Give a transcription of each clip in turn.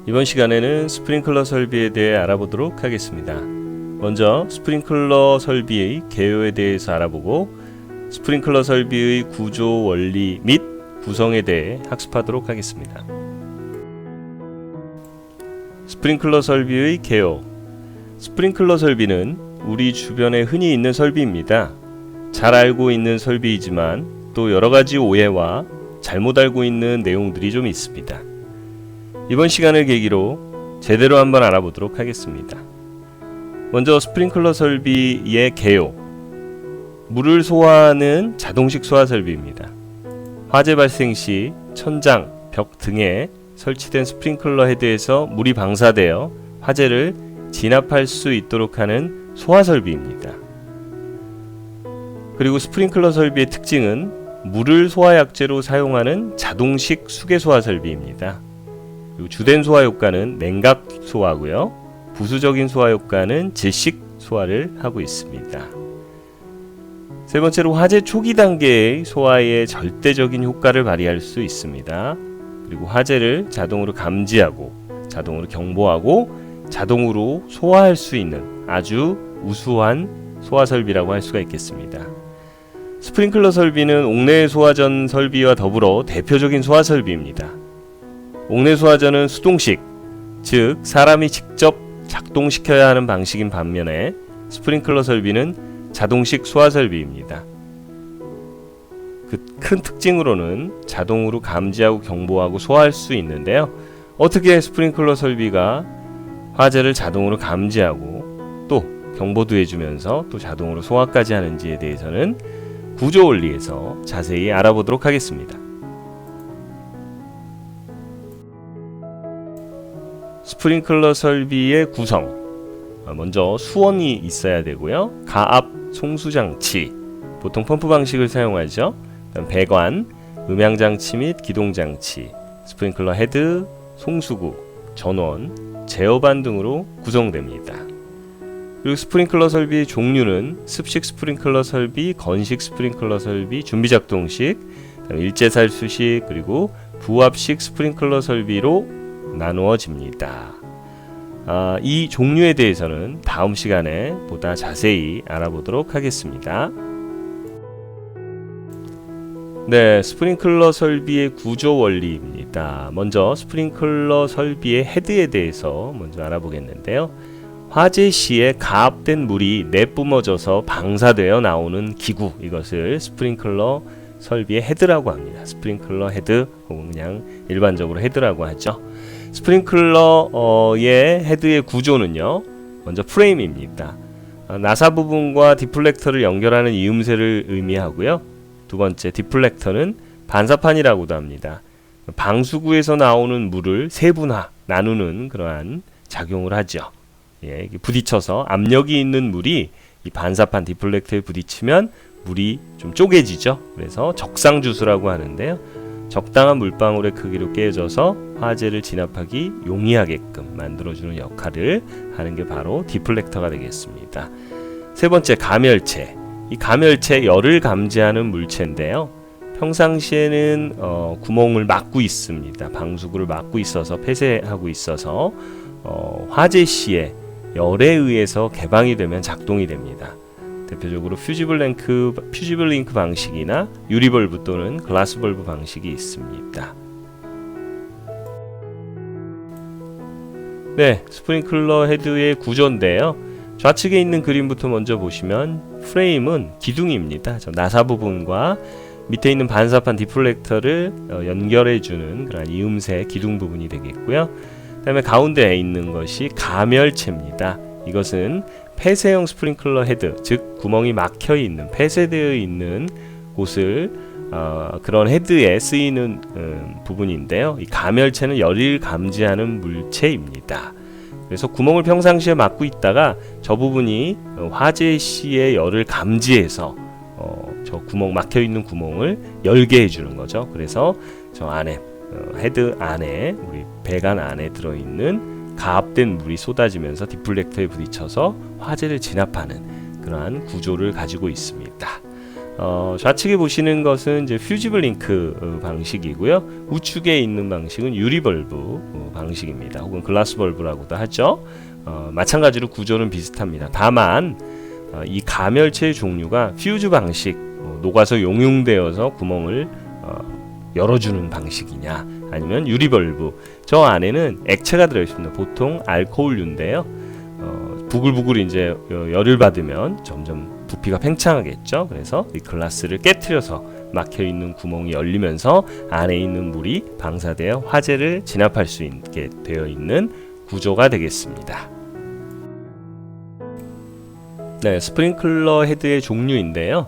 이번 시간에는 스프링클러 설비에 대해 알아보도록 하겠습니다. 먼저 스프링클러 설비의 개요에 대해서 알아보고 스프링클러 설비의 구조 원리 및 구성에 대해 학습하도록 하겠습니다. 스프링클러 설비의 개요. 스프링클러 설비는 우리 주변에 흔히 있는 설비입니다. 잘 알고 있는 설비이지만 또 여러가지 오해와 잘못 알고 있는 내용들이 좀 있습니다. 이번 시간을 계기로 제대로 한번 알아보도록 하겠습니다. 먼저 스프링클러 설비의 개요. 물을 소화하는 자동식 소화 설비입니다. 화재 발생 시 천장, 벽 등에 설치된 스프링클러 헤드에서 물이 방사되어 화재를 진압할 수 있도록 하는 소화 설비입니다. 그리고 스프링클러 설비의 특징은 물을 소화 약재로 사용하는 자동식 수계 소화 설비입니다. 그리고 주된 소화 효과는 냉각 소화고요. 부수적인 소화 효과는 질식 소화를 하고 있습니다. 세 번째로 화재 초기 단계의 소화에 절대적인 효과를 발휘할 수 있습니다. 그리고 화재를 자동으로 감지하고 자동으로 경보하고 자동으로 소화할 수 있는 아주 우수한 소화 설비라고 할 수가 있겠습니다. 스프링클러 설비는 옥내 소화전 설비와 더불어 대표적인 소화 설비입니다. 옥내 소화전은 수동식, 즉 사람이 직접 작동시켜야 하는 방식인 반면에 스프링클러 설비는 자동식 소화 설비입니다. 그 큰 특징으로는 자동으로 감지하고 경보하고 소화할 수 있는데요. 어떻게 스프링클러 설비가 화재를 자동으로 감지하고 또 경보도 해주면서 또 자동으로 소화까지 하는지에 대해서는 구조 원리에서 자세히 알아보도록 하겠습니다. 스프링클러 설비의 구성. 먼저 수원이 있어야 되고요. 가압 송수장치, 보통 펌프 방식을 사용하죠. 배관, 음향장치 및 기동장치, 스프링클러 헤드, 송수구, 전원, 제어반 등으로 구성됩니다. 그리고 스프링클러 설비 종류는 습식 스프링클러 설비, 건식 스프링클러 설비, 준비작동식, 일제살수식, 그리고 부압식 스프링클러 설비로 나누어집니다. 이 종류에 대해서는 다음 시간에 보다 자세히 알아보도록 하겠습니다. 네, 스프링클러 설비의 구조 원리입니다. 먼저 스프링클러 설비의 헤드에 대해서 먼저 알아보겠는데요. 화재 시에 가압된 물이 내뿜어져서 방사되어 나오는 기구, 이것을 스프링클러 설비의 헤드라고 합니다. 스프링클러 헤드 혹은 그냥 일반적으로 헤드라고 하죠. 스프링클러의 헤드의 구조는요, 먼저 프레임입니다. 나사 부분과 디플렉터를 연결하는 이음새를 의미하고요. 두 번째, 디플렉터는 반사판이라고도 합니다. 방수구에서 나오는 물을 세분화, 나누는 그러한 작용을 하죠. 예, 부딪혀서 압력이 있는 물이 이 반사판 디플렉터에 부딪히면 물이 좀 쪼개지죠. 그래서 적상주수라고 하는데요. 적당한 물방울의 크기로 깨져서 화재를 진압하기 용이하게끔 만들어주는 역할을 하는 게 바로 디플렉터가 되겠습니다. 세 번째, 가멸체. 이 가멸체, 열을 감지하는 물체인데요. 평상시에는 구멍을 막고 있습니다. 방수구를 막고 있어서 폐쇄하고 있어서 화재 시에 열에 의해서 개방이 되면 작동이 됩니다. 대표적으로 퓨지블 링크 방식이나 유리벌브 또는 글라스 벌브 방식이 있습니다. 네, 스프링클러 헤드의 구조인데요. 좌측에 있는 그림부터 먼저 보시면 프레임은 기둥입니다. 나사 부분과 밑에 있는 반사판 디플렉터를 연결해주는 그런 이음새 기둥 부분이 되겠고요. 그 다음에 가운데에 있는 것이 가멸체입니다. 이것은 폐쇄형 스프링클러 헤드, 즉 구멍이 막혀 있는, 폐쇄되어 있는 곳을 그런 헤드에 쓰이는 부분인데요. 이 가멸체는 열을 감지하는 물체입니다. 그래서 구멍을 평상시에 막고 있다가 저 부분이 화재 시에 열을 감지해서 저 구멍, 막혀 있는 구멍을 열게 해주는 거죠. 그래서 저 안에 헤드 안에, 우리 배관 안에 들어있는 가압된 물이 쏟아지면서 디플렉터에 부딪혀서 화재를 진압하는 그러한 구조를 가지고 있습니다. 좌측에 보시는 것은 이제 퓨지블 링크 방식이고요. 우측에 있는 방식은 유리 벌브 방식입니다. 혹은 글라스 벌브라고도 하죠. 마찬가지로 구조는 비슷합니다. 다만 이 가멸체의 종류가 퓨즈 방식, 녹아서 용융되어서 구멍을 열어주는 방식이냐, 아니면 유리 벌브, 저 안에는 액체가 들어있습니다. 보통 알코올류인데요. 부글부글 이제 열을 받으면 점점 부피가 팽창하겠죠. 그래서 이 글라스를 깨트려서 막혀있는 구멍이 열리면서 안에 있는 물이 방사되어 화재를 진압할 수 있게 되어 있는 구조가 되겠습니다. 네, 스프링클러 헤드의 종류인데요.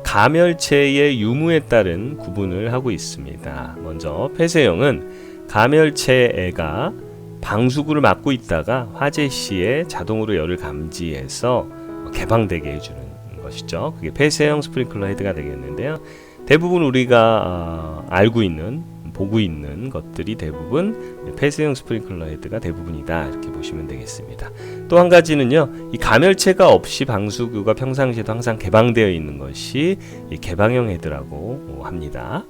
가멸체의 유무에 따른 구분을 하고 있습니다. 먼저 폐쇄형은 가멸체가 방수구를 막고 있다가 화재 시에 자동으로 열을 감지해서 개방되게 해주는 것이죠. 그게 폐쇄형 스프링클러 헤드가 되겠는데요. 대부분 우리가 알고 있는, 보고 있는 것들이 대부분 폐쇄형 스프링클러 헤드가 대부분이다, 이렇게 보시면 되겠습니다. 또 한 가지는요, 이 가멸체가 없이 방수구가 평상시에도 항상 개방되어 있는 것이 이 개방형 헤드라고 합니다.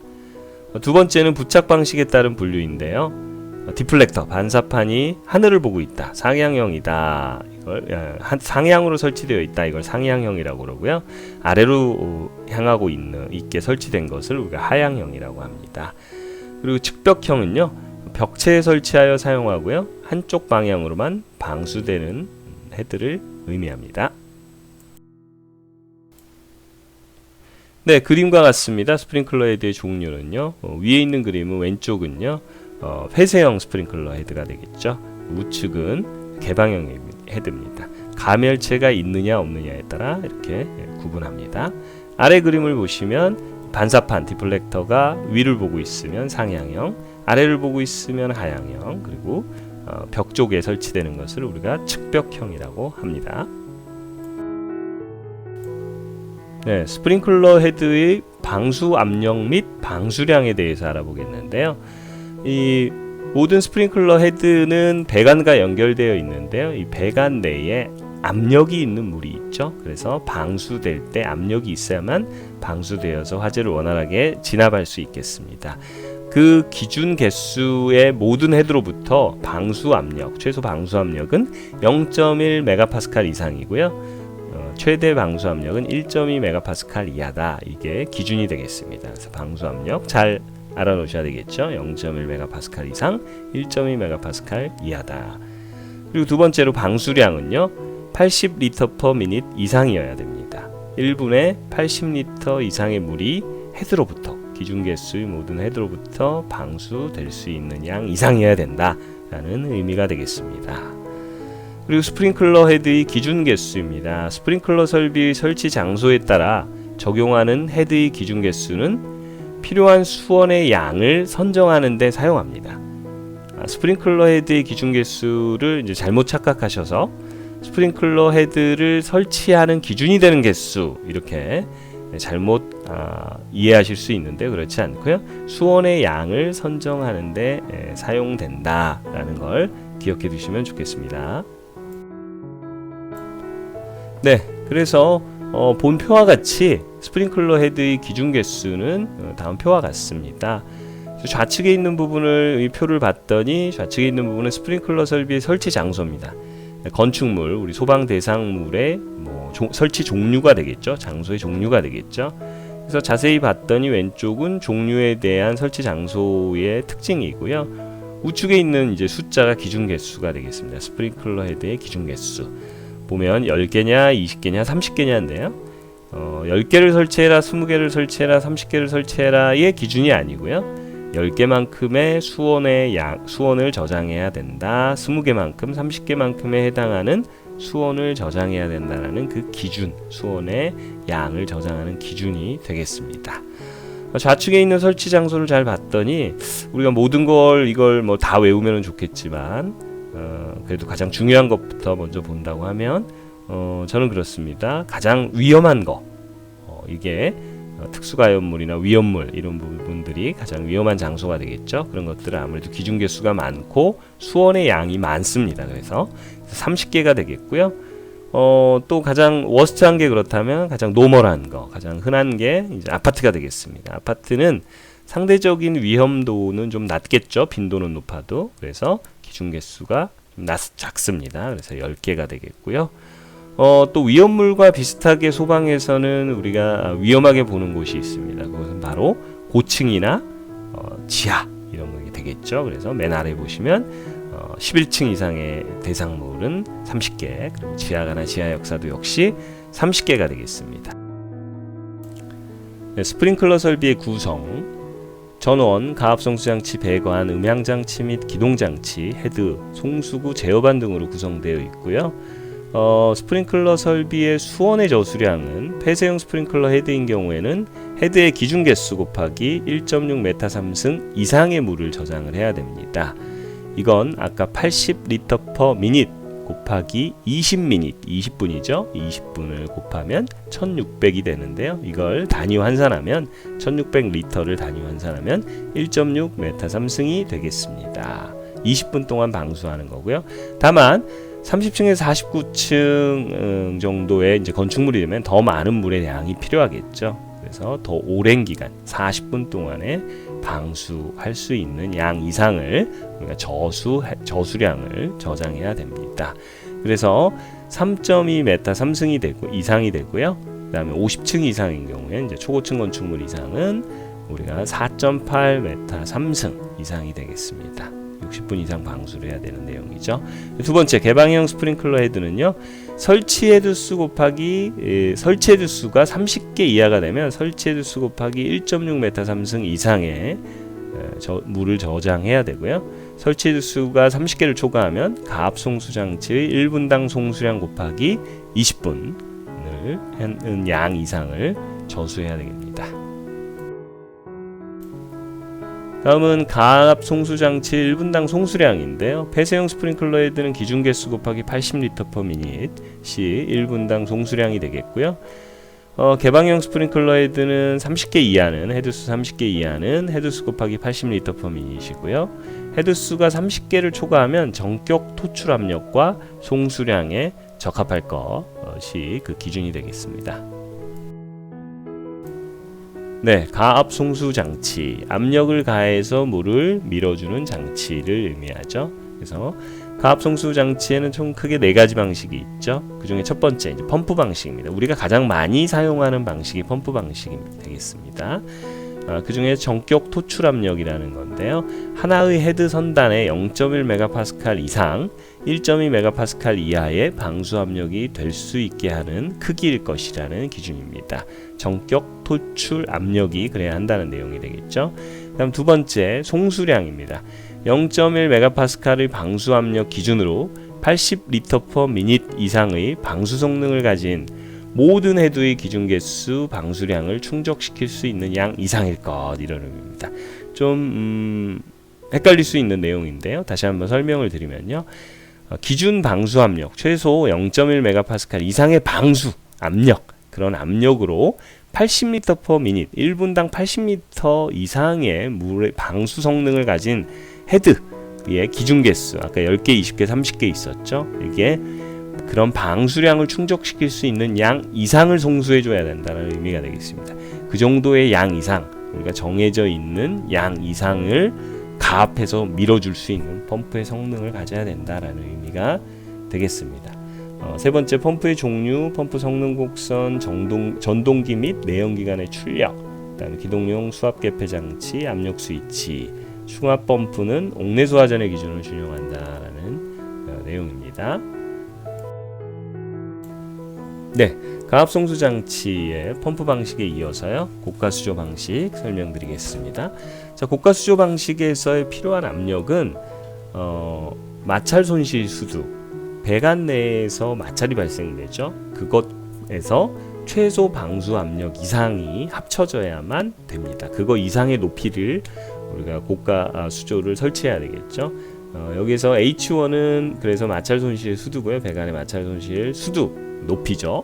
두 번째는 부착 방식에 따른 분류인데요. 디플렉터, 반사판이 하늘을 보고 있다, 상향형이다, 이걸 상향으로 설치되어 있다, 이걸 상향형이라고 그러고요. 아래로 향하고 있게 설치된 것을 우리가 하향형이라고 합니다. 그리고 측벽형은요, 벽체에 설치하여 사용하고요, 한쪽 방향으로만 방수되는 헤드를 의미합니다. 네, 그림과 같습니다. 스프링클러 헤드의 종류는요, 위에 있는 그림은 왼쪽은요, 폐쇄형 스프링클러 헤드가 되겠죠. 우측은 개방형 헤드입니다. 가멸체가 있느냐 없느냐에 따라 이렇게 구분합니다. 아래 그림을 보시면 반사판 디플렉터가 위를 보고 있으면 상향형, 아래를 보고 있으면 하향형, 그리고 벽 쪽에 설치되는 것을 우리가 측벽형이라고 합니다. 네, 스프링클러 헤드의 방수 압력 및 방수량에 대해서 알아보겠는데요. 이 모든 스프링클러 헤드는 배관과 연결되어 있는데요. 이 배관 내에 압력이 있는 물이 있죠. 그래서 방수될 때 압력이 있어야만 방수되어서 화재를 원활하게 진압할 수 있겠습니다. 그 기준 개수의 모든 헤드로부터 방수 압력, 최소 방수 압력은 0.1 메가파스칼 이상이고요. 최대 방수 압력은 1.2 메가파스칼 이하다. 이게 기준이 되겠습니다. 그래서 방수 압력 잘 알아놓으셔야 되겠죠. 0.1 메가파스칼 이상, 1.2 메가파스칼 이하다. 그리고 두 번째로 방수량은요, 80리터 per minute 이상이어야 됩니다. 1분에 80리터 이상의 물이 헤드로부터, 기준 개수의 모든 헤드로부터 방수될 수 있는 양 이상이어야 된다라는 의미가 되겠습니다. 그리고 스프링클러 헤드의 기준 개수입니다. 스프링클러 설비 설치 장소에 따라 적용하는 헤드의 기준 개수는 필요한 수원의 양을 선정하는 데 사용합니다. 스프링클러 헤드의 기준 개수를 이제 잘못 착각하셔서 스프링클러 헤드를 설치하는 기준이 되는 개수, 이렇게 잘못 이해하실 수 있는데 그렇지 않고요. 수원의 양을 선정하는 데 사용된다라는 걸 기억해 두시면 좋겠습니다. 네, 그래서 본 표와 같이 스프링클러 헤드의 기준 개수는 다음 표와 같습니다. 좌측에 있는 부분을 이 표를 봤더니 좌측에 있는 부분은 스프링클러 설비의 설치 장소입니다. 건축물, 우리 소방 대상물의 설치 종류가 되겠죠. 장소의 종류가 되겠죠. 그래서 자세히 봤더니 왼쪽은 종류에 대한 설치 장소의 특징이고요. 우측에 있는 이제 숫자가 기준 개수가 되겠습니다. 스프링클러 헤드의 기준 개수. 보면 10개냐, 20개냐, 30개냐인데요. 10개를 설치해라, 20개를 설치해라, 30개를 설치해라의 기준이 아니고요. 10개만큼의 수원을 저장해야 된다. 20개만큼, 30개만큼에 해당하는 수원을 저장해야 된다라는 그 기준, 수원의 양을 저장하는 기준이 되겠습니다. 좌측에 있는 설치 장소를 잘 봤더니 우리가 모든 걸 이걸 다 외우면 좋겠지만 그래도 가장 중요한 것부터 먼저 본다고 하면 저는 그렇습니다. 가장 위험한 거, 이게 특수가연물이나 위험물 이런 부분들이 가장 위험한 장소가 되겠죠. 그런 것들은 아무래도 기준 개수가 많고 수원의 양이 많습니다. 그래서 30개가 되겠고요. 또 가장 워스트한 게 그렇다면 가장 노멀한 거, 가장 흔한 게 이제 아파트가 되겠습니다. 아파트는 상대적인 위험도는 좀 낮겠죠. 빈도는 높아도. 그래서 기준 개수가 작습니다. 그래서 10개가 되겠고요. 또 위험물과 비슷하게 소방에서는 우리가 위험하게 보는 곳이 있습니다. 그것은 바로 고층이나 지하 이런 게 되겠죠. 그래서 맨 아래 보시면 11층 이상의 대상물은 30개, 그리고 지하가나 지하 역사도 역시 30개가 되겠습니다. 네, 스프링클러 설비의 구성: 전원, 가압송수장치, 배관, 음향장치 및 기동장치, 헤드, 송수구, 제어반 등으로 구성되어 있고요. 스프링클러 설비의 수원의 저수량은 폐쇄형 스프링클러 헤드인 경우에는 헤드의 기준 개수 곱하기 1.6m3승 이상의 물을 저장을 해야 됩니다. 이건 아까 80리터 per minute 곱하기 20미닛, 20분이죠. 20분을 곱하면 1600이 되는데요. 이걸 단위 환산하면 1600리터를 단위 환산하면 1.6m3승이 되겠습니다. 20분 동안 방수하는 거고요. 다만 30층에서 49층 정도의 이제 건축물이 되면 더 많은 물의 양이 필요하겠죠. 그래서 더 오랜 기간 40분 동안에 방수할 수 있는 양 이상을 우리가 저수량을 저장해야 됩니다. 그래서 3.2m 3승이 되고 이상이 되고요. 그다음에 50층 이상인 경우에 이제 초고층 건축물 이상은 우리가 4.8m 3승 이상이 되겠습니다. 60분 이상 방수를 해야 되는 내용이죠. 두 번째, 개방형 스프링클러 헤드는요, 설치 헤드 수 곱하기 설치 헤드 수가 30개 이하가 되면 설치 헤드 수 곱하기 1.6m 3승 이상의 물을 저장해야 되고요. 설치 헤드 수가 30개를 초과하면 가압 송수 장치의 1분당 송수량 곱하기 20분을 하는 양 이상을 저수해야 됩니다. 다음은 가압 송수장치 1분당 송수량인데요. 폐쇄형 스프링클러 헤드는 기준 개수 곱하기 80리터 per minute씩 1분당 송수량이 되겠고요. 개방형 스프링클러 헤드는 30개 이하는 헤드수 30개 이하는 헤드수 곱하기 80리터 per minute이고요. 헤드수가 30개를 초과하면 전격 토출 압력과 송수량에 적합할 것이 그 기준이 되겠습니다. 네, 가압 송수 장치, 압력을 가해서 물을 밀어주는 장치를 의미하죠. 그래서 가압 송수 장치에는 총 크게 4가지 방식이 있죠. 그 중에 첫 번째 이제 펌프 방식입니다. 우리가 가장 많이 사용하는 방식이 펌프 방식이 되겠습니다. 그 중에 전격 토출 압력이라는 건데요. 하나의 헤드 선단에 0.1MPa 이상, 1.2MPa 이하의 방수 압력이 될 수 있게 하는 크기일 것이라는 기준입니다. 전격 토출 압력이 그래야 한다는 내용이 되겠죠. 다음 두 번째, 송수량입니다. 0.1MPa의 방수 압력 기준으로 80리터 per minute 이상의 방수 성능을 가진 모든 헤드의 기준 개수 방수량을 충족시킬 수 있는 양 이상일 것, 이런 의미입니다. 좀 헷갈릴 수 있는 내용인데요. 다시 한번 설명을 드리면요. 기준 방수 압력 최소 0.1MPa 이상의 방수 압력, 그런 압력으로 80리터 per minute 1분당 80리터 이상의 물의 방수 성능을 가진 헤드의 기준 개수, 아까 10개, 20개, 30개 있었죠. 이게 그런 방수량을 충족시킬 수 있는 양 이상을 송수해 줘야 된다는 의미가 되겠습니다. 그 정도의 양 이상, 우리가 정해져 있는 양 이상을 가압해서 밀어줄 수 있는 펌프의 성능을 가져야 된다라는 의미가 되겠습니다. 세 번째, 펌프의 종류, 펌프 성능 곡선, 전동기 및 내연기관의 출력, 그다음에 기동용 수압 개폐 장치, 압력 스위치, 충압 펌프는 옥내 소화전의 기준을 준용한다라는 내용입니다. 네, 가압 송수 장치의 펌프 방식에 이어서요, 고가 수조 방식 설명드리겠습니다. 자, 고가 수조 방식에서의 필요한 압력은 마찰 손실 수두, 배관 내에서 마찰이 발생되죠. 그것에서 최소 방수 압력 이상이 합쳐져야만 됩니다. 그거 이상의 높이를 우리가 고가 수조를 설치해야 되겠죠. 여기서 H1은 그래서 마찰 손실 수두고요. 배관의 마찰 손실 수두 높이죠.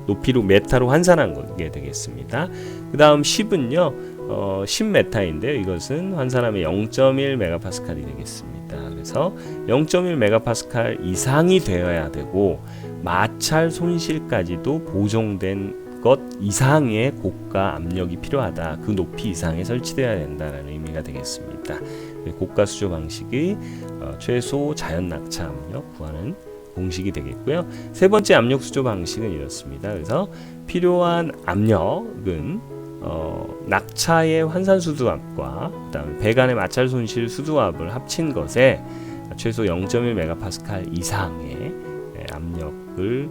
높이로 메타로 환산한 게 되겠습니다. 그 다음 10은요 10메타인데요. 이것은 환산하면 0.1MPa이 되겠습니다. 그래서 0.1MPa 이상이 되어야 되고 마찰 손실까지도 보정된 것 이상의 고가 압력이 필요하다. 그 높이 이상에 설치되어야 된다는 의미가 되겠습니다. 고가 수조 방식이 최소 자연 낙차 압력 구하는 공식이 되겠고요. 세 번째 압력 수조 방식은 이렇습니다. 그래서 필요한 압력은 낙차의 환산 수두압과 그다음에 배관의 마찰 손실 수두압을 합친 것에 최소 0.1메가파스칼 이상의 압력을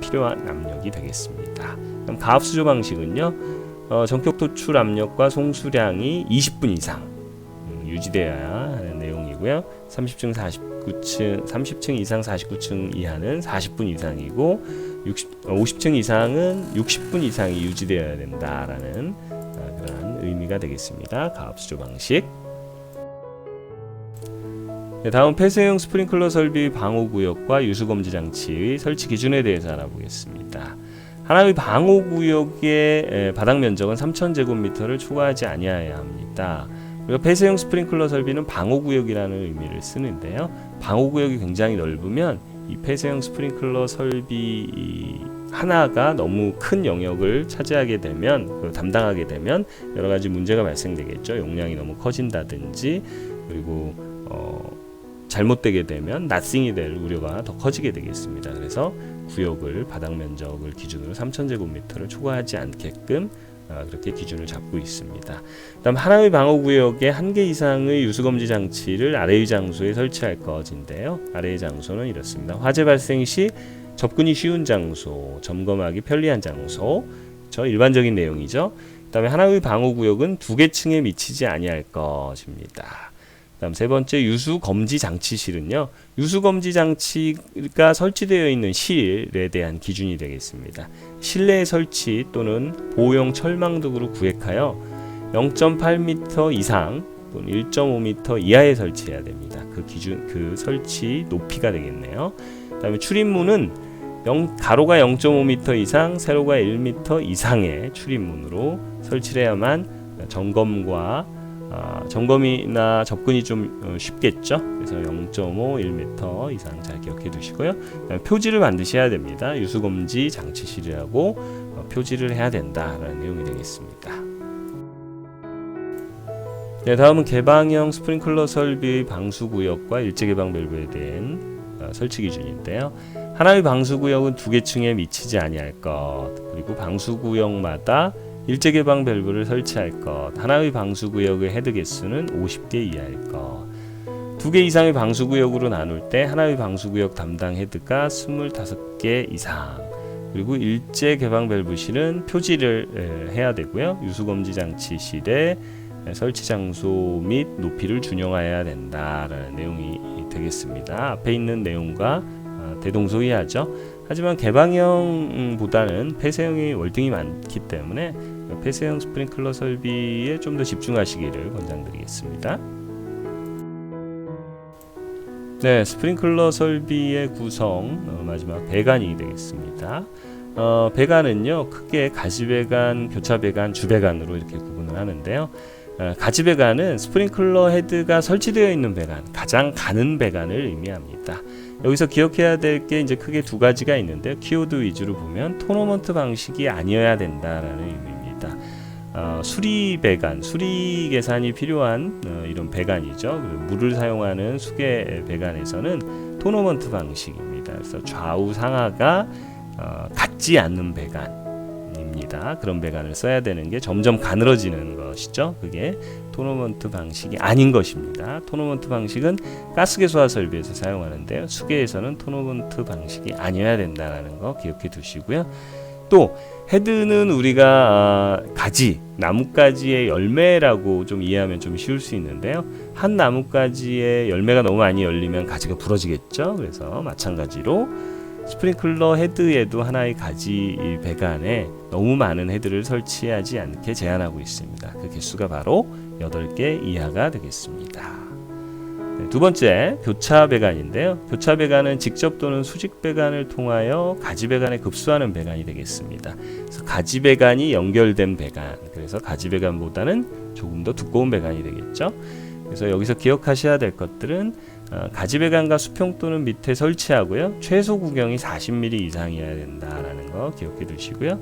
필요한 압력이 되겠습니다. 그럼 가압 수조 방식은요, 전격 도출 압력과 송수량이 20분 이상 유지되어야 하는 내용이고요. 30층 이상 49층 이하는 40분 이상이고 50층 이상은 60분 이상이 유지되어야 된다라는 그런 의미가 되겠습니다. 가압 수조 방식. 다음 폐쇄형 스프링클러 설비 방호구역과 유수검지 장치의 설치 기준에 대해서 알아보겠습니다. 하나의 방호구역의 바닥 면적은 3,000제곱미터를 초과하지 아니해야 합니다. 그리고 폐쇄형 스프링클러 설비는 방호구역이라는 의미를 쓰는데요. 방호구역이 굉장히 넓으면 이 폐쇄형 스프링클러 설비 하나가 너무 큰 영역을 차지하게 되면, 담당하게 되면 여러 가지 문제가 발생되겠죠. 용량이 너무 커진다든지, 그리고 잘못되게 되면 낫싱이 될 우려가 더 커지게 되겠습니다. 그래서 구역을 바닥 면적을 기준으로 3,000제곱미터를 초과하지 않게끔 그렇게 기준을 잡고 있습니다. 다음 하나의 방호구역에 한 개 이상의 유수검지 장치를 아래의 장소에 설치할 것인데요. 아래의 장소는 이렇습니다. 화재 발생 시 접근이 쉬운 장소, 점검하기 편리한 장소, 저 일반적인 내용이죠. 그다음에 하나의 방호구역은 두 개 층에 미치지 아니할 것입니다. 다음 세 번째 유수검지 장치실은요. 유수검지 장치가 설치되어 있는 실에 대한 기준이 되겠습니다. 실내 설치 또는 보호용 철망 등으로 구획하여 0.8m 이상 또는 1.5m 이하에 설치해야 됩니다. 그 기준, 그 설치 높이가 되겠네요. 그다음에 출입문은 가로가 0.5m 이상, 세로가 1m 이상의 출입문으로 설치해야만 점검이나 접근이 좀 쉽겠죠. 그래서 0.5, 1m 이상 잘 기억해 두시고요. 표지를 반드시 해야 됩니다. 유수검지 장치실이라고 표지를 해야 된다라는 내용이 되겠습니다. 네, 다음은 개방형 스프링클러 설비 방수구역과 일제개방 밸브에 대한 설치 기준인데요. 하나의 방수구역은 두 개 층에 미치지 아니할 것, 그리고 방수구역마다 일제개방 밸브를 설치할 것, 하나의 방수구역의 헤드 개수는 50개 이하일 것, 두 개 이상의 방수구역으로 나눌 때 하나의 방수구역 담당 헤드가 25개 이상, 그리고 일제개방 밸브실은 표지를 해야 되고요. 유수검지 장치실의 설치 장소 및 높이를 준용해야 된다라는 내용이 되겠습니다. 앞에 있는 내용과 대동소이하죠. 하지만 개방형보다는 폐쇄형이 월등히 많기 때문에 폐쇄형 스프링클러 설비에 좀 더 집중하시기를 권장드리겠습니다. 네, 스프링클러 설비의 구성, 마지막 배관이 되겠습니다. 배관은요, 크게 가지배관, 교차배관, 주배관으로 이렇게 구분을 하는데요. 가지배관은 스프링클러 헤드가 설치되어 있는 배관, 가장 가는 배관을 의미합니다. 여기서 기억해야 될 게 이제 크게 두 가지가 있는데요. 키워드 위주로 보면 토너먼트 방식이 아니어야 된다라는 의미입니다. 수리 배관, 수리 계산이 필요한 이런 배관이죠. 물을 사용하는 수계 배관에서는 토너먼트 방식입니다. 그래서 좌우 상하가 같지 않는 배관입니다. 그런 배관을 써야 되는 게 점점 가늘어지는 것이죠. 그게 토너먼트 방식이 아닌 것입니다. 토너먼트 방식은 가스개수화 설비에서 사용하는데요. 수계에서는 토너먼트 방식이 아니어야 된다는 거 기억해 두시고요. 또 헤드는 우리가 나뭇가지의 열매라고 좀 이해하면 좀 쉬울 수 있는데요. 한 나뭇가지의 열매가 너무 많이 열리면 가지가 부러지겠죠. 그래서 마찬가지로 스프링클러 헤드에도 하나의 가지 배관에 너무 많은 헤드를 설치하지 않게 제한하고 있습니다. 그 개수가 바로 8개 이하가 되겠습니다. 네, 두 번째, 교차 배관인데요. 교차 배관은 직접 또는 수직 배관을 통하여 가지 배관에 급수하는 배관이 되겠습니다. 그래서 가지 배관이 연결된 배관, 그래서 가지 배관보다는 조금 더 두꺼운 배관이 되겠죠. 그래서 여기서 기억하셔야 될 것들은 가지배관과 수평 또는 밑에 설치하고요. 최소 구경이 40mm 이상이어야 된다라는 거 기억해 두시고요.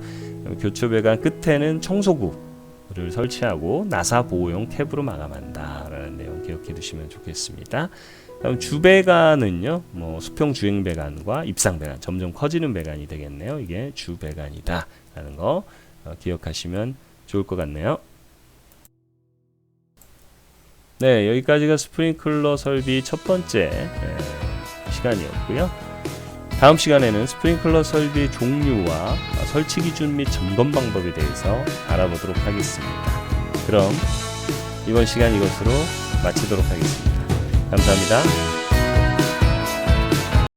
교초배관 끝에는 청소구를 설치하고 나사 보호용 탭으로 마감한다라는 내용 기억해 두시면 좋겠습니다. 다음 주배관은요, 뭐 수평 주행 배관과 입상 배관, 점점 커지는 배관이 되겠네요. 이게 주배관이다라는 거 기억하시면 좋을 것 같네요. 네, 여기까지가 스프링클러 설비 첫 번째 시간이었고요. 다음 시간에는 스프링클러 설비 종류와 설치 기준 및 점검 방법에 대해서 알아보도록 하겠습니다. 그럼 이번 시간 이것으로 마치도록 하겠습니다. 감사합니다.